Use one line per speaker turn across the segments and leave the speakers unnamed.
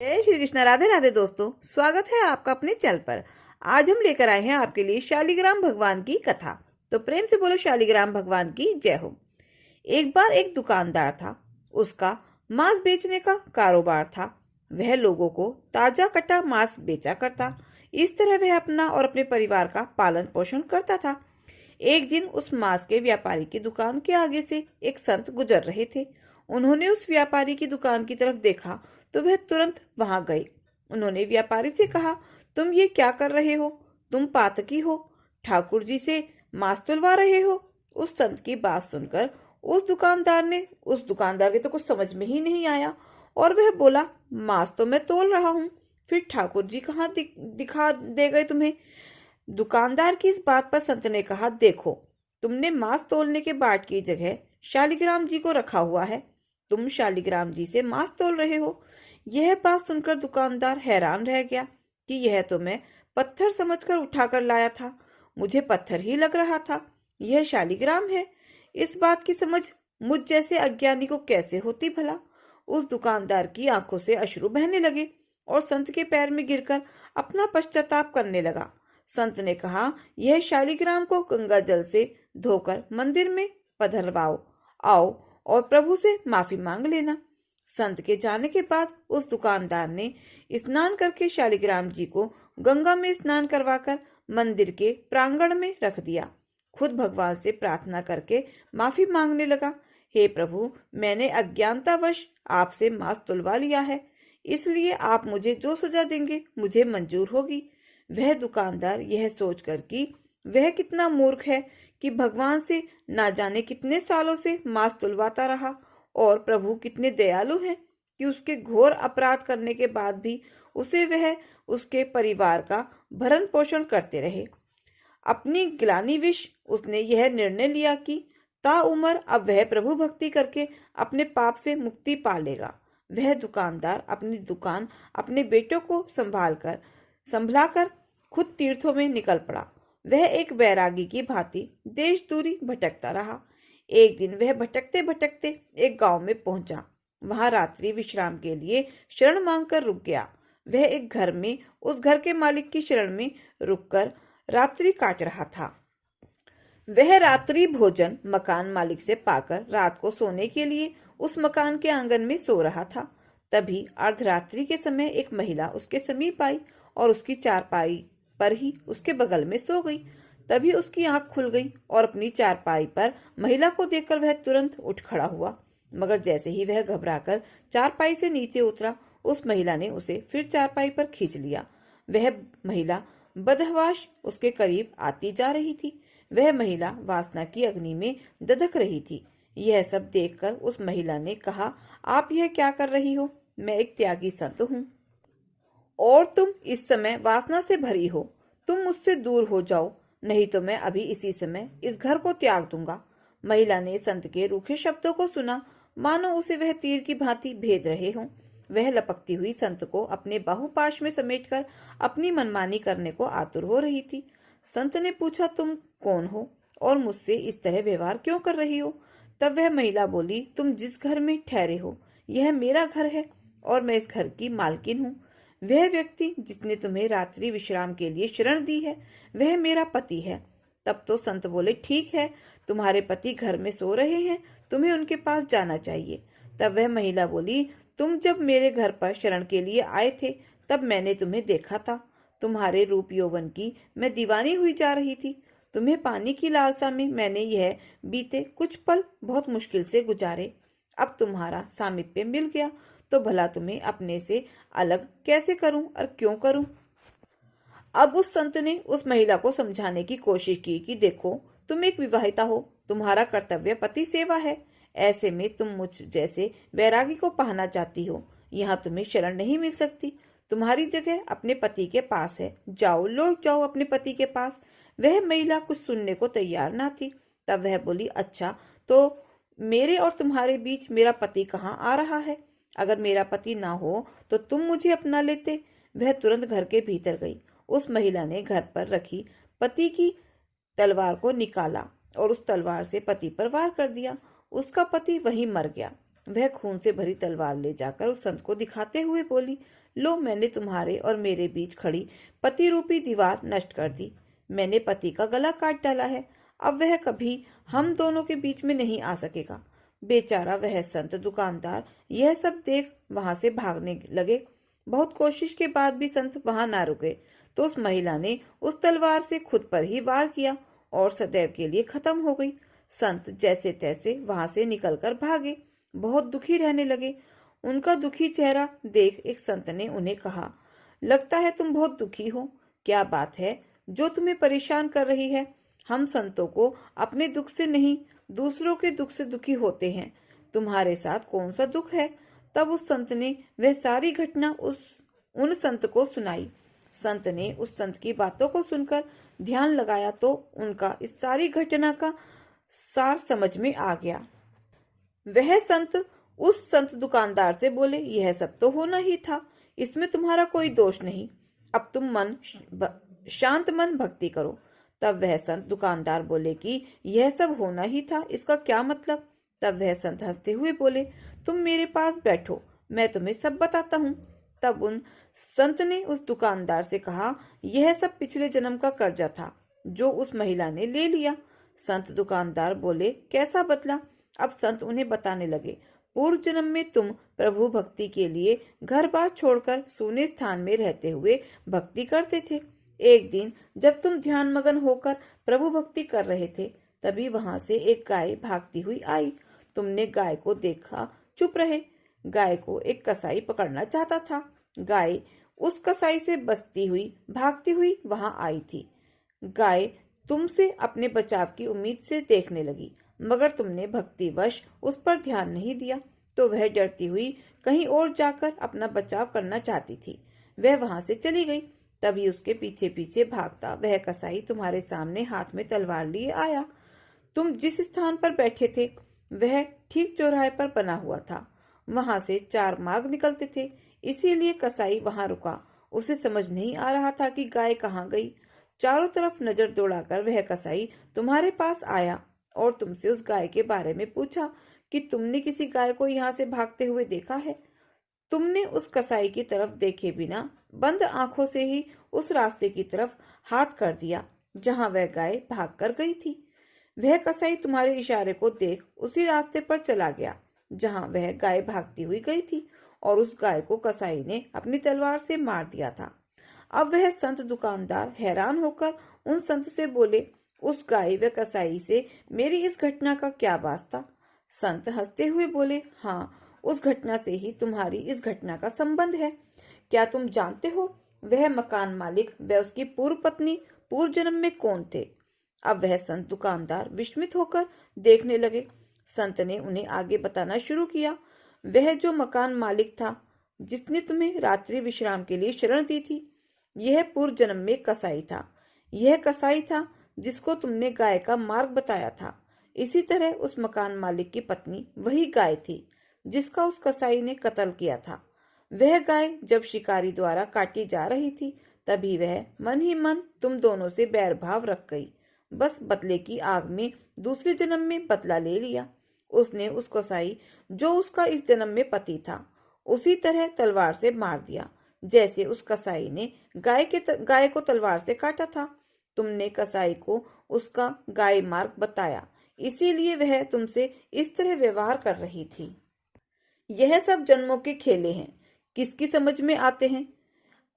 जय श्री कृष्ण। राधे राधे दोस्तों, स्वागत है आपका अपने चैनल पर। आज हम लेकर आए हैं आपके लिए शालिग्राम भगवान की कथा। तो प्रेम से बोलो शालिग्राम भगवान की जय हो। एक बार एक दुकानदार था। उसका मांस बेचने का कारोबार था। वह लोगों को ताजा कटा मांस बेचा करता। इस तरह वह अपना और अपने परिवार का पालन पोषण करता था। एक दिन उस मांस के व्यापारी की दुकान के आगे से एक संत गुजर रहे थे। उन्होंने उस व्यापारी की दुकान की तरफ देखा तो वह तुरंत वहां गए। उन्होंने व्यापारी से कहा, तुम ये क्या कर रहे हो? तुम पातकी हो, ठाकुर जी से मांस तुलवा रहे हो। उस संत की बात सुनकर उस दुकानदार के तो कुछ समझ में ही नहीं आया और वह बोला, मांस तो मैं तोल रहा हूँ, फिर ठाकुर जी कहाँ दिखा दे गए तुम्हें? दुकानदार की इस बात पर संत ने कहा, देखो, तुमने मांस तोलने के बाट की जगह शालिग्राम जी को रखा हुआ है। तुम शालिग्राम जी से मांस तोल रहे हो। यह बात सुनकर दुकानदार हैरान रह गया कि यह तो मैं पत्थर समझकर उठाकर लाया था। मुझे पत्थर ही लग रहा था, यह शालिग्राम है। इस बात की समझ मुझ जैसे अज्ञानी को कैसे होती भला? उस दुकानदार की आंखों से अश्रु बहने लगे और संत के पैर में गिरकर अपना पश्चाताप करने लगा। संत ने कहा, यह शालिग्राम को गंगा जल से धोकर मंदिर में पधरवाओ, आओ और प्रभु से माफी मांग लेना। संत के जाने के बाद उस दुकानदार ने स्नान करके शालिग्राम जी को गंगा में स्नान करवाकर मंदिर के प्रांगण में रख दिया। खुद भगवान से प्रार्थना करके माफी मांगने लगा, हे प्रभु, मैंने अज्ञानतावश आपसे मांस तुलवा लिया है, इसलिए आप मुझे जो सजा देंगे मुझे मंजूर होगी। वह दुकानदार यह सोचकर कि वह कितना मूर्ख है कि भगवान से ना जाने कितने सालों से मांस तुलवाता रहा और प्रभु कितने दयालु हैं कि उसके घोर अपराध करने के बाद भी उसे वह उसके परिवार का भरण पोषण करते रहे। अपनी ग्लानिविश उसने यह निर्णय लिया कि ताउम्र अब वह प्रभु भक्ति करके अपने पाप से मुक्ति पा लेगा। वह दुकानदार अपनी दुकान अपने बेटों को संभलाकर खुद तीर्थों में निकल पड़ा। वह एक बैरागी की भांति देश दूरी भटकता रहा। एक दिन वह भटकते भटकते एक गांव में पहुंचा। वहां रात्रि विश्राम के लिए शरण मांगकर रुक गया। वह एक घर में उस घर के मालिक की शरण में रुककर रात्रि काट रहा था। वह रात्रि भोजन मकान मालिक से पाकर रात को सोने के लिए उस मकान के आंगन में सो रहा था। तभी अर्धरात्रि के समय एक महिला उसके समीप आई और उसकी चारपाई पर ही उसके बगल में सो गई। तभी उसकी आंख खुल गई और अपनी चारपाई पर महिला को देखकर वह तुरंत उठ खड़ा हुआ। मगर जैसे ही वह घबराकर चारपाई से नीचे उतरा, उस महिला ने उसे फिर चारपाई पर खींच लिया। वह महिला बदहवास उसके करीब आती जा रही थी। वह महिला वासना की अग्नि में दधक रही थी। यह सब देखकर उस महिला ने कहा, आप यह क्या कर रही हो? मैं एक त्यागी संत हूँ और तुम इस समय वासना से भरी हो। तुम मुझसे दूर हो जाओ, नहीं तो मैं अभी इसी समय इस घर को त्याग दूंगा। महिला ने संत के रूखे शब्दों को सुना, मानो उसे वह तीर की भांति भेद रहे हों। वह लपकती हुई संत को अपने बाहुपाश में समेटकर अपनी मनमानी करने को आतुर हो रही थी। संत ने पूछा, तुम कौन हो और मुझसे इस तरह व्यवहार क्यों कर रही हो? तब वह महिला बोली, तुम जिस घर में ठहरे हो यह मेरा घर है और मैं इस घर की मालकिन हूँ। वह व्यक्ति जिसने तुम्हें रात्रि विश्राम के लिए शरण दी है वह मेरा पति है। तब तो संत बोले, ठीक है, तुम्हारे पति घर में सो रहे हैं, तुम्हें उनके पास जाना चाहिए। तब वह महिला बोली, तुम जब मेरे घर पर शरण के लिए आए थे तब मैंने तुम्हें देखा था। तुम्हारे रूप यौवन की मैं दीवानी हुई जा रही थी। तुम्हें पाने की लालसा में मैंने यह बीते कुछ पल बहुत मुश्किल से गुजारे। अब तुम्हारा सामीप्य मिल गया तो भला तुम्हें अपने से अलग कैसे करूं और क्यों करूं? अब उस संत ने उस महिला को समझाने की कोशिश की कि देखो, तुम एक विवाहिता हो, तुम्हारा कर्तव्य पति सेवा है। ऐसे में तुम मुझ जैसे वैरागी को पाना चाहती हो, यहाँ तुम्हें शरण नहीं मिल सकती। तुम्हारी जगह अपने पति के पास है, जाओ, लौट जाओ अपने पति के पास। वह महिला कुछ सुनने को तैयार ना थी। तब वह बोली, अच्छा, तो मेरे और तुम्हारे बीच मेरा पति कहाँ आ रहा है? अगर मेरा पति ना हो तो तुम मुझे अपना लेते। वह तुरंत घर के भीतर गई। उस महिला ने घर पर रखी पति की तलवार को निकाला और उस तलवार से पति पर वार कर दिया। उसका पति वहीं मर गया। वह खून से भरी तलवार ले जाकर उस संत को दिखाते हुए बोली, लो, मैंने तुम्हारे और मेरे बीच खड़ी पति रूपी दीवार नष्ट कर दी। मैंने पति का गला काट डाला है। अब वह कभी हम दोनों के बीच में नहीं आ सकेगा। बेचारा वह संत दुकानदार यह सब देख वहां से भागने लगे। बहुत कोशिश के बाद भी संत वहां ना रुके तो उस महिला ने उस तलवार से खुद पर ही वार किया और सदैव के लिए खत्म हो गई। संत जैसे तैसे वहां से निकलकर भागे, बहुत दुखी रहने लगे। उनका दुखी चेहरा देख एक संत ने उन्हें कहा, लगता है तुम बहुत दुखी हो। क्या बात है जो तुम्हें परेशान कर रही है? हम संतों को अपने दुख से नहीं, दूसरों के दुख से दुखी होते हैं। तुम्हारे साथ कौन सा दुख है? तब उस संत ने वह सारी घटना उन संत को सुनाई। संत ने उस संत की बातों को सुनकर ध्यान लगाया तो उनका इस सारी घटना का सार समझ में आ गया। वह संत उस संत दुकानदार से बोले, यह सब तो होना ही था, इसमें तुम्हारा कोई दोष नहीं। अब तुम शांत मन भक्ति करो। तब वह संत दुकानदार बोले कि यह सब होना ही था, इसका क्या मतलब? तब वह संत हंसते हुए बोले, तुम मेरे पास बैठो, मैं तुम्हें सब बताता हूँ। तब उन संत ने उस दुकानदार से कहा, यह सब पिछले जन्म का कर्जा था जो उस महिला ने ले लिया। संत दुकानदार बोले, कैसा बदला? अब संत उन्हें बताने लगे, पूर्व जन्म में तुम प्रभु भक्ति के लिए घर बार छोड़कर सूने स्थान में रहते हुए भक्ति करते थे। एक दिन जब तुम ध्यान मगन होकर प्रभु भक्ति कर रहे थे, तभी वहां से एक गाय भागती हुई आई। तुमने गाय को देखा, चुप रहे। गाय को एक कसाई पकड़ना चाहता था। गाय उस कसाई से बचती हुई भागती हुई वहां आई थी। गाय तुमसे अपने बचाव की उम्मीद से देखने लगी, मगर तुमने भक्तिवश उस पर ध्यान नहीं दिया, तो वह डरती हुई कहीं और जाकर अपना बचाव करना चाहती थी। वह वहां से चली गई। तभी उसके पीछे पीछे भागता वह कसाई तुम्हारे सामने हाथ में तलवार लिए आया। तुम जिस स्थान पर बैठे थे वह ठीक चौराहे पर बना हुआ था। वहां से 4 मार्ग निकलते थे, इसीलिए कसाई वहां रुका। उसे समझ नहीं आ रहा था कि गाय कहाँ गई। चारों तरफ नजर दौड़ाकर वह कसाई तुम्हारे पास आया और तुमसे उस गाय के बारे में पूछा कि तुमने किसी गाय को यहाँ से भागते हुए देखा है। तुमने उस कसाई की तरफ देखे बिना बंद आंखों से ही उस रास्ते की तरफ हाथ कर दिया जहां वह गाय भागकर गई थी। वह कसाई तुम्हारे इशारे को देख उसी रास्ते पर चला गया जहां वह गाय भागती हुई गई थी और उस गाय को कसाई ने अपनी तलवार से मार दिया था। अब वह संत दुकानदार हैरान होकर उन संत से बोले, उस गाय व कसाई से मेरी इस घटना का क्या वास्ता? संत हंसते हुए बोले, हाँ, उस घटना से ही तुम्हारी इस घटना का संबंध है। क्या तुम जानते हो वह मकान मालिक व उसकी पूर्व पत्नी पूर्व जन्म में कौन थे? अब वह संत दुकानदार विस्मित होकर देखने लगे। संत ने उन्हें आगे बताना शुरू किया। वह जो मकान मालिक था जिसने तुम्हें रात्रि विश्राम के लिए शरण दी थी, यह पूर्व जन्म में कसाई था। यह कसाई था जिसको तुमने गाय का मार्ग बताया था। इसी तरह उस मकान मालिक की पत्नी वही गाय थी जिसका उस कसाई ने कत्ल किया था। वह गाय जब शिकारी द्वारा काटी जा रही थी, तभी वह मन ही मन तुम दोनों से बैर भाव रख गई। बस बदले की आग में दूसरे जन्म में बदला ले लिया। उसने उस कसाई जो उसका इस जन्म में पति था उसी तरह तलवार से मार दिया जैसे उस कसाई ने गाय को तलवार से काटा था। तुमने कसाई को उसका गाय मार्ग बताया, इसीलिए वह तुमसे इस तरह व्यवहार कर रही थी। यह सब जन्मों के खेले हैं, किसकी समझ में आते हैं?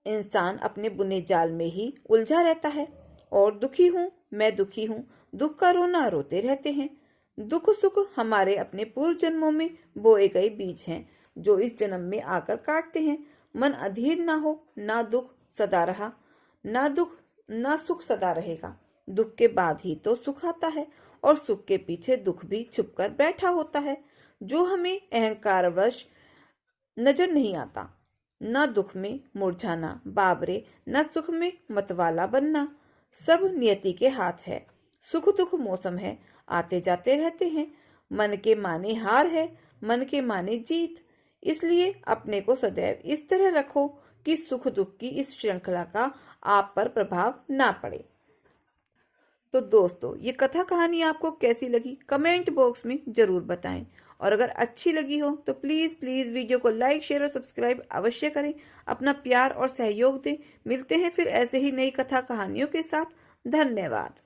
इंसान अपने बुने जाल में ही उलझा रहता है। और दुखी हूँ, मैं दुखी हूँ, दुख का रोना रोते रहते हैं। दुख सुख हमारे अपने पूर्व जन्मों में बोए गए बीज हैं जो इस जन्म में आकर काटते हैं। मन अधीर ना हो, ना दुख सदा रहा, ना सुख सदा रहेगा। दुख के बाद ही तो सुख आता है और सुख के पीछे दुख भी छुपकर बैठा होता है जो हमें अहंकारवश नजर नहीं आता। न दुख में मुरझाना बाबरे, न सुख में मतवाला बनना। सब नियति के हाथ है। सुख दुख मौसम है, आते जाते रहते हैं। मन के माने हार है, मन के माने जीत। इसलिए अपने को सदैव इस तरह रखो कि सुख दुख की इस श्रृंखला का आप पर प्रभाव ना पड़े। तो दोस्तों, ये कथा कहानी आपको कैसी लगी कमेंट बॉक्स में जरूर बताएं और अगर अच्छी लगी हो तो प्लीज़ प्लीज़ वीडियो को लाइक, शेयर और सब्सक्राइब अवश्य करें। अपना प्यार और सहयोग दें। मिलते हैं फिर ऐसे ही नई कथा कहानियों के साथ। धन्यवाद।